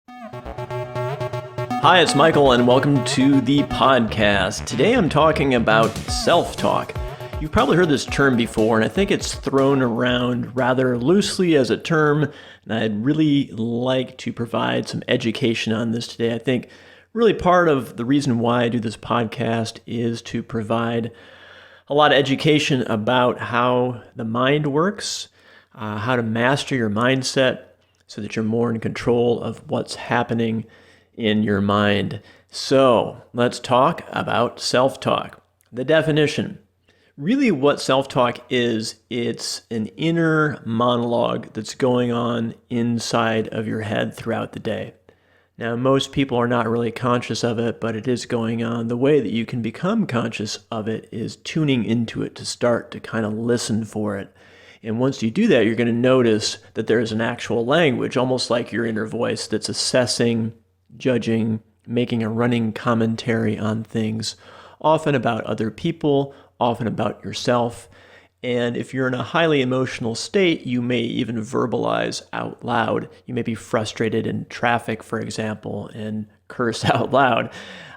Hi, it's Michael, and welcome to the podcast. Today I'm talking about self-talk. You've probably heard this term before, and I think it's thrown around rather loosely as a term, and I'd really like to provide some education on this today. I think really part of the reason why I do this podcast is to provide a lot of education about how the mind works, how to master your mindset so that you're more in control of what's happening in your mind. So let's talk about self-talk. The definition. Really what self-talk is, it's an inner monologue that's going on inside of your head throughout the day. Now, most people are not really conscious of it, but it is going on. The way that you can become conscious of it is tuning into it to start to kind of listen for it. And once you do that, you're going to notice that there is an actual language, almost like your inner voice, that's assessing, judging, making a running commentary on things, often about other people, often about yourself. And if you're in a highly emotional state, you may even verbalize out loud. You may be frustrated in traffic, for example, and curse out loud.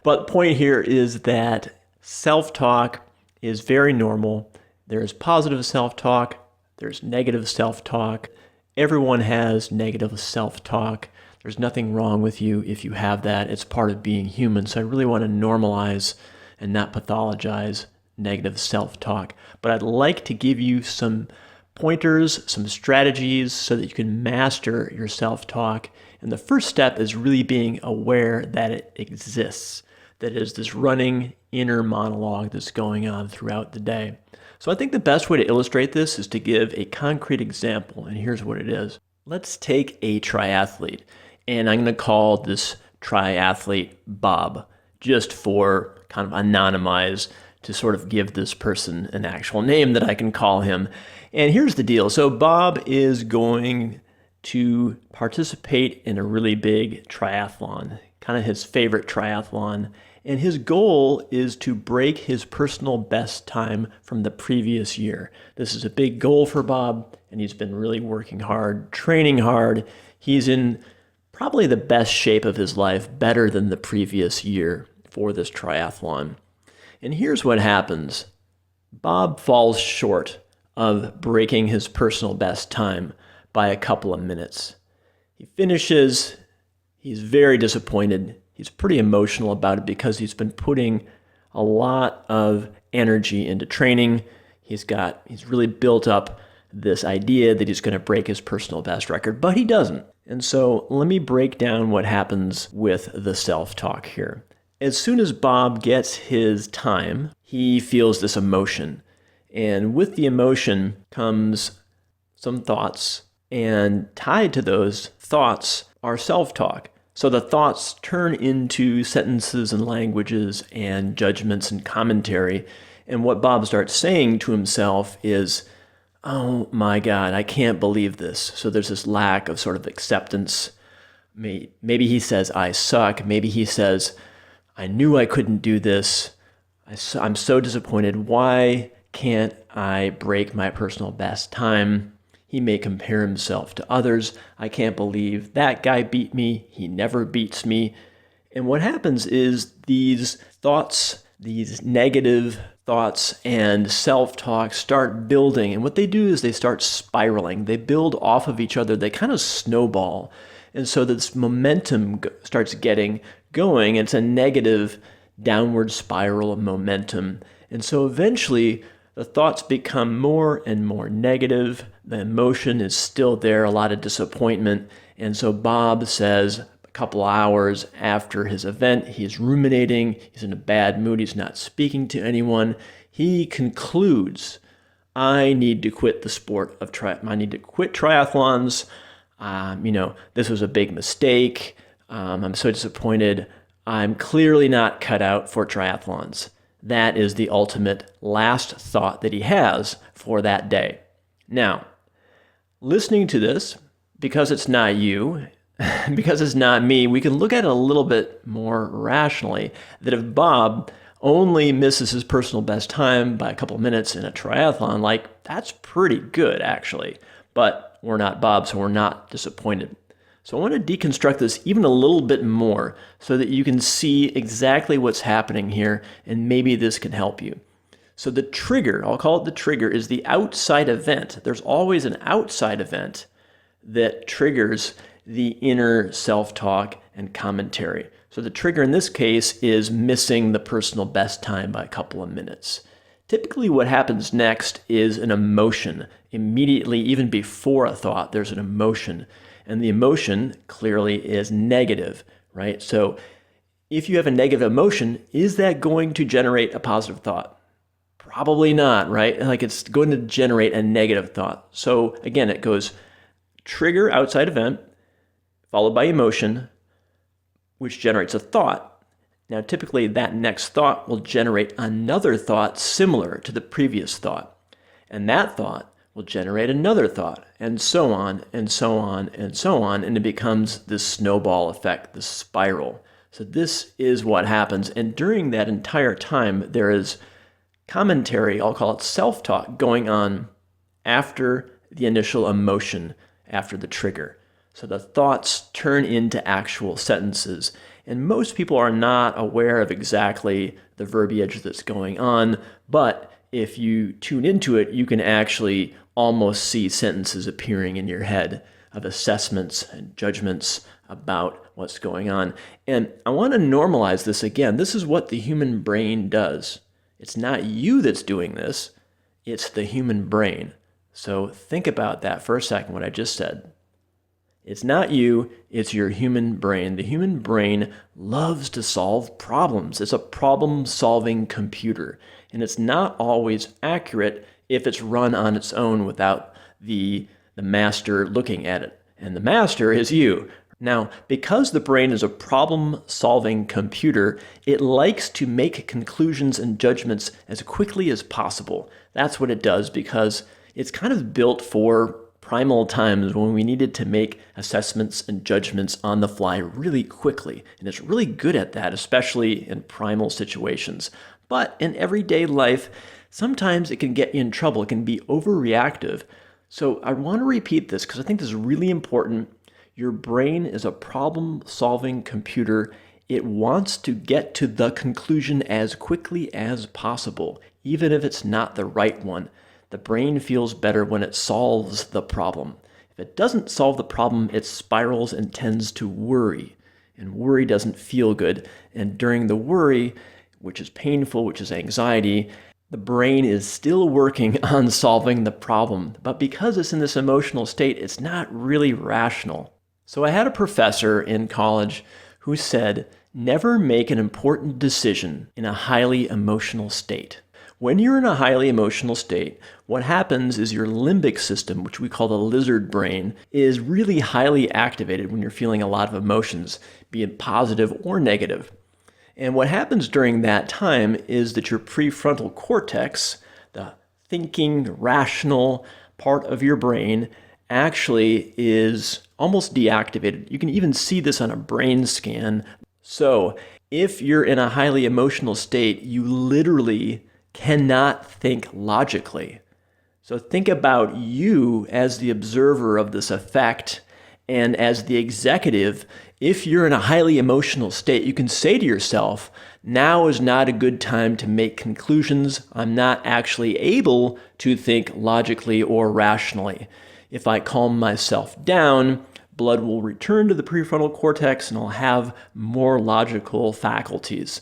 But the point here is that self-talk is very normal. There's positive self-talk, there's negative self-talk. Everyone has negative self-talk. There's nothing wrong with you if you have that. It's part of being human. So I really want to normalize and not pathologize negative self-talk. But I'd like to give you some pointers, some strategies so that you can master your self-talk. And the first step is really being aware that it exists, that it is this running inner monologue that's going on throughout the day. So I think the best way to illustrate this is to give a concrete example, and here's what it is. Let's take a triathlete. And I'm going to call this triathlete Bob, just for kind of anonymize, to sort of give this person an actual name that I can call him. And here's the deal. So Bob is going to participate in a really big triathlon, kind of his favorite triathlon. And his goal is to break his personal best time from the previous year. This is a big goal for Bob, and he's been really working hard, training hard. He's in probably the best shape of his life, better than the previous year for this triathlon. And here's what happens. Bob falls short of breaking his personal best time by a couple of minutes. He finishes, he's very disappointed. He's pretty emotional about it because he's been putting a lot of energy into training. He's really built up this idea that he's going to break his personal best record, but he doesn't. And so let me break down what happens with the self-talk here. As soon as Bob gets his time, he feels this emotion. And with the emotion comes some thoughts, and tied to those thoughts are self-talk. So the thoughts turn into sentences and languages and judgments and commentary. And what Bob starts saying to himself is, oh my God, I can't believe this. So there's this lack of sort of acceptance. Maybe he says, I suck. Maybe he says, I knew I couldn't do this. I'm so disappointed. Why can't I break my personal best time? He may compare himself to others. I can't believe that guy beat me. He never beats me. And what happens is these thoughts, these negative thoughts and self-talk start building. And what they do is they start spiraling. They build off of each other. They kind of snowball. And so this momentum starts getting going. It's a negative downward spiral of momentum. And so eventually the thoughts become more and more negative. The emotion is still there, a lot of disappointment. And so Bob says a couple hours after his event, he's ruminating, he's in a bad mood, he's not speaking to anyone. He concludes, I need to quit the sport of I need to quit triathlons. This was a big mistake. I'm so disappointed. I'm clearly not cut out for triathlons. That is the ultimate last thought that he has for that day. Now, listening to this, because it's not you, because it's not me, we can look at it a little bit more rationally, that if Bob only misses his personal best time by a couple minutes in a triathlon, that's pretty good, actually. But we're not Bob, so we're not disappointed. So I want to deconstruct this even a little bit more so that you can see exactly what's happening here, and maybe this can help you. So the trigger, I'll call it the trigger, is the outside event. There's always an outside event that triggers the inner self-talk and commentary. So the trigger in this case is missing the personal best time by a couple of minutes. Typically what happens next is an emotion. Immediately, even before a thought, there's an emotion. And the emotion clearly is negative, right? So if you have a negative emotion, is that going to generate a positive thought? Probably not, right? Like it's going to generate a negative thought. So again, it goes trigger, outside event, followed by emotion, which generates a thought. Now, typically that next thought will generate another thought similar to the previous thought. And that thought will generate another thought, and so on, and so on, and so on, and it becomes this snowball effect, this spiral. So this is what happens, and during that entire time, there is commentary, I'll call it self-talk, going on after the initial emotion, after the trigger. So the thoughts turn into actual sentences, and most people are not aware of exactly the verbiage that's going on, but if you tune into it, you can actually almost see sentences appearing in your head of assessments and judgments about what's going on. And I want to normalize this again. This is what the human brain does. It's not you that's doing this, it's the human brain. So think about that for a second, what I just said. It's not you, it's your human brain. The human brain loves to solve problems. It's a problem-solving computer, and it's not always accurate if it's run on its own without the master looking at it. And the master is you. Now, because the brain is a problem-solving computer, it likes to make conclusions and judgments as quickly as possible. That's what it does because it's kind of built for primal times when we needed to make assessments and judgments on the fly really quickly. And it's really good at that, especially in primal situations. But in everyday life, sometimes it can get you in trouble. It can be overreactive. So I want to repeat this because I think this is really important. Your brain is a problem-solving computer. It wants to get to the conclusion as quickly as possible, even if it's not the right one. The brain feels better when it solves the problem. If it doesn't solve the problem, it spirals and tends to worry. And worry doesn't feel good. And during the worry, which is painful, which is anxiety, the brain is still working on solving the problem. But because it's in this emotional state, it's not really rational. So I had a professor in college who said, never make an important decision in a highly emotional state. When you're in a highly emotional state, what happens is your limbic system, which we call the lizard brain, is really highly activated when you're feeling a lot of emotions, be it positive or negative. And what happens during that time is that your prefrontal cortex, the thinking, rational part of your brain, actually is almost deactivated. You can even see this on a brain scan. So if you're in a highly emotional state, you literally cannot think logically. So think about you as the observer of this effect and as the executive. If you're in a highly emotional state, you can say to yourself, now is not a good time to make conclusions. I'm not actually able to think logically or rationally. If I calm myself down, blood will return to the prefrontal cortex and I'll have more logical faculties.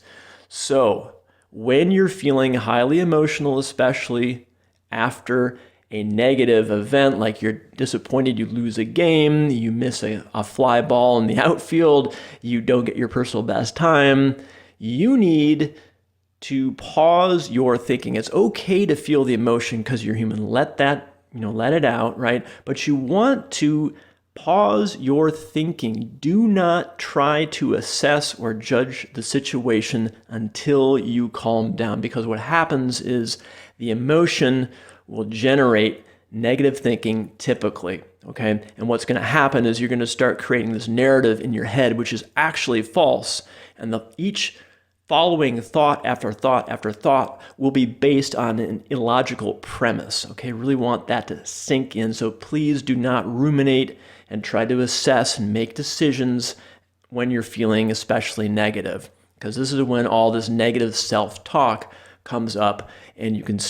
So when you're feeling highly emotional, especially after a negative event, like you're disappointed you lose a game, you miss a fly ball in the outfield, you don't get your personal best time, you need to pause your thinking. It's okay to feel the emotion because you're human. Let it out, right? But you want to pause your thinking. Do not try to assess or judge the situation until you calm down, because what happens is the emotion will generate negative thinking typically, okay? And what's going to happen is you're going to start creating this narrative in your head, which is actually false. And each following thought after thought after thought will be based on an illogical premise, okay? Really want that to sink in. So please do not ruminate and try to assess and make decisions when you're feeling especially negative, because this is when all this negative self-talk comes up, and you can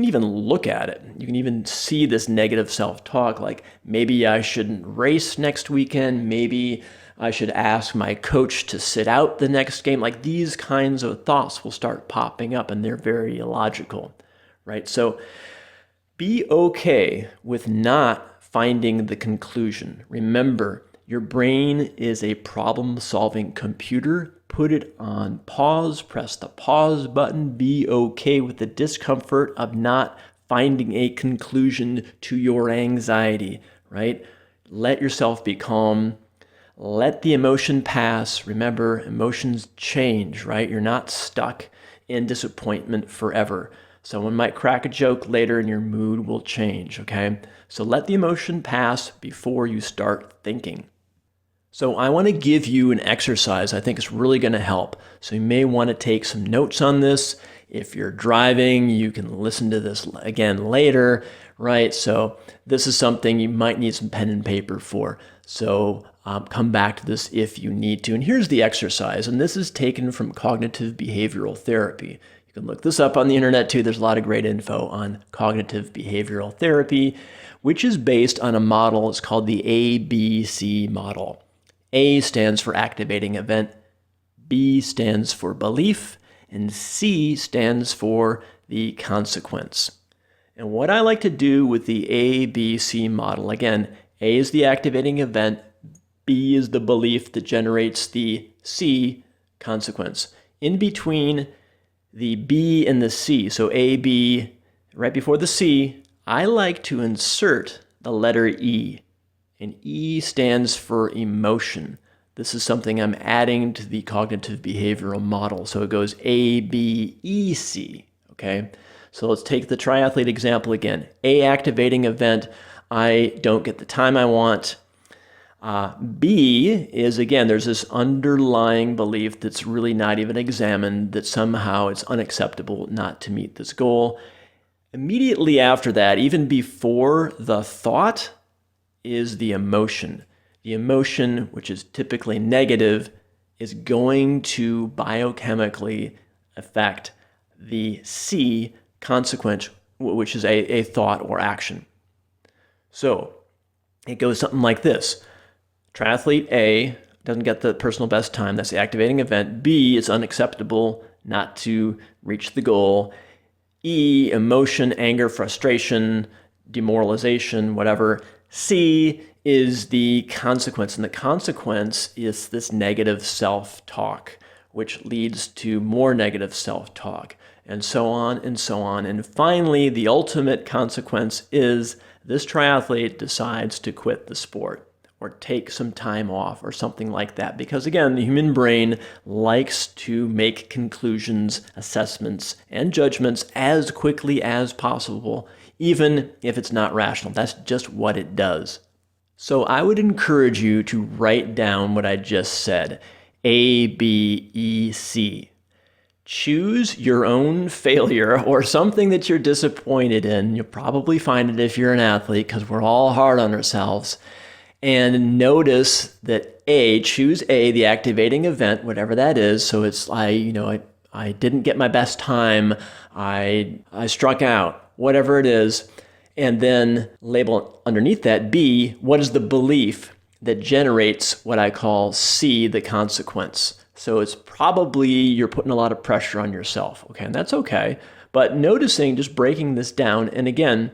even look at it. You can even see this negative self-talk, like maybe I shouldn't race next weekend, maybe I should ask my coach to sit out the next game. Like these kinds of thoughts will start popping up, and they're very illogical, right? So be okay with not finding the conclusion. Remember, your brain is a problem-solving computer. Put it on pause, press the pause button. Be okay with the discomfort of not finding a conclusion to your anxiety, right? Let yourself be calm. Let the emotion pass. Remember, emotions change, right? You're not stuck in disappointment forever. Someone might crack a joke later and your mood will change, okay? So let the emotion pass before you start thinking. So I want to give you an exercise I think is really going to help. So you may want to take some notes on this. If you're driving, you can listen to this again later, right? So this is something you might need some pen and paper for. So come back to this if you need to. And here's the exercise, and this is taken from cognitive behavioral therapy. You can look this up on the internet too. There's a lot of great info on cognitive behavioral therapy, which is based on a model. It's called the ABC model. A stands for activating event, B stands for belief, and C stands for the consequence. And what I like to do with the ABC model, again, A is the activating event, B is the belief that generates the C consequence. In between the B and the C, so A, B, right before the C, I like to insert the letter E. And E stands for emotion. This is something I'm adding to the cognitive behavioral model. So it goes A, B, E, C, okay? So let's take the triathlete example again. A, activating event, I don't get the time I want. B is, again, there's this underlying belief that's really not even examined, that somehow it's unacceptable not to meet this goal. Immediately after that, even before the thought, is the emotion. The emotion, which is typically negative, is going to biochemically affect the C consequence, which is a thought or action. So it goes something like this. Triathlete A doesn't get the personal best time. That's the activating event. B, it's unacceptable not to reach the goal. E, emotion, anger, frustration, demoralization, whatever. C is the consequence, and the consequence is this negative self-talk, which leads to more negative self-talk, and so on and so on. And finally, the ultimate consequence is this triathlete decides to quit the sport or take some time off or something like that. Because again, the human brain likes to make conclusions, assessments, and judgments as quickly as possible, even if it's not rational. That's just what it does. So I would encourage you to write down what I just said. A, B, E, C. Choose your own failure or something that you're disappointed in. You'll probably find it if you're an athlete, because we're all hard on ourselves. And notice that choose A, the activating event, whatever that is. So it's I didn't get my best time. I struck out, whatever it is. And then label underneath that B, what is the belief that generates what I call C, the consequence. So it's probably you're putting a lot of pressure on yourself, okay? And that's okay. But noticing, just breaking this down, and again,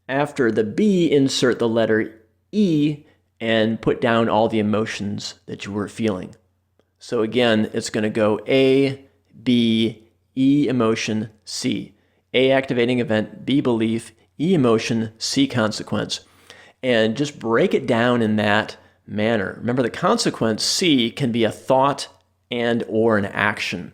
after the B, insert the letter E and put down all the emotions that you were feeling. So again, it's going to go A, B, E, emotion, C. A, activating event, B, belief, E, emotion, C, consequence. And just break it down in that manner. Remember, the consequence, C, can be a thought and or an action.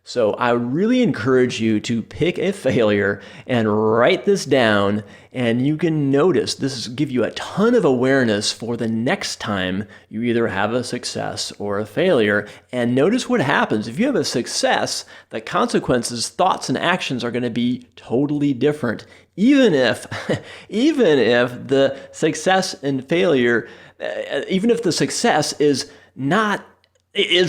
So I really encourage you to pick a failure and write this down, and you can notice this will give you a ton of awareness for the next time you either have a success or a failure. And notice what happens. If you have a success, the consequences, thoughts, and actions are going to be totally different. Even if the success and failure, even if the success is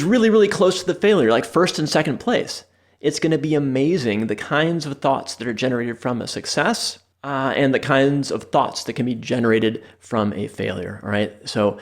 really, really close to the failure, like first and second place. It's going to be amazing the kinds of thoughts that are generated from a success and the kinds of thoughts that can be generated from a failure. All right. So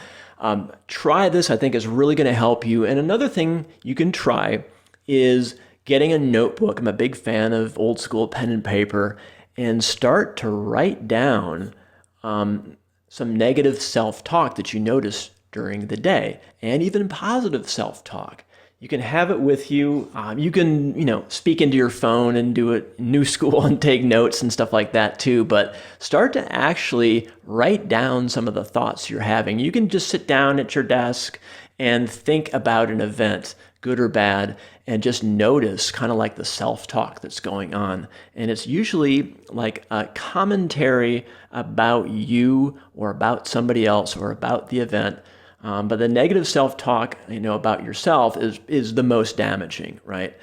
try this. I think is really going to help you. And another thing you can try is getting a notebook. I'm a big fan of old school pen and paper, and start to write down some negative self-talk that you notice during the day, and even positive self-talk. You can have it with you. You can, speak into your phone and do it new school and take notes and stuff like that too. But start to actually write down some of the thoughts you're having. You can just sit down at your desk and think about an event, good or bad, and just notice kind of like the self-talk that's going on. And it's usually like a commentary about you or about somebody else or about the event. But the negative self-talk, about yourself is the most damaging, right?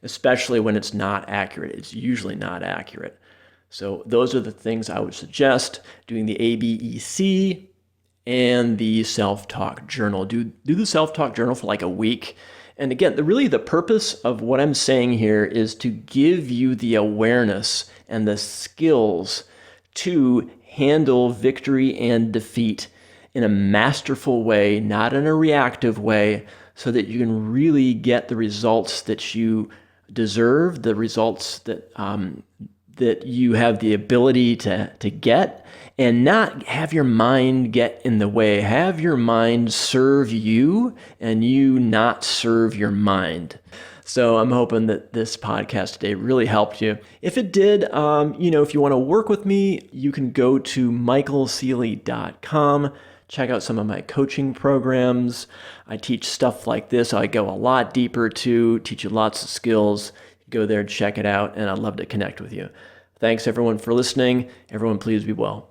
Especially when it's not accurate. It's usually not accurate. So those are the things I would suggest: doing the ABEC and the self-talk journal. Do the self-talk journal for like a week. And again, the purpose of what I'm saying here is to give you the awareness and the skills to handle victory and defeat in a masterful way, not in a reactive way, so that you can really get the results that you deserve, the results that that you have the ability to get, and not have your mind get in the way. Have your mind serve you, and you not serve your mind. So I'm hoping that this podcast today really helped you. If it did, if you want to work with me, you can go to michaelceely.com. Check out some of my coaching programs. I teach stuff like this. I go a lot deeper too, teach you lots of skills. Go there, check it out, and I'd love to connect with you. Thanks everyone for listening. Everyone, please be well.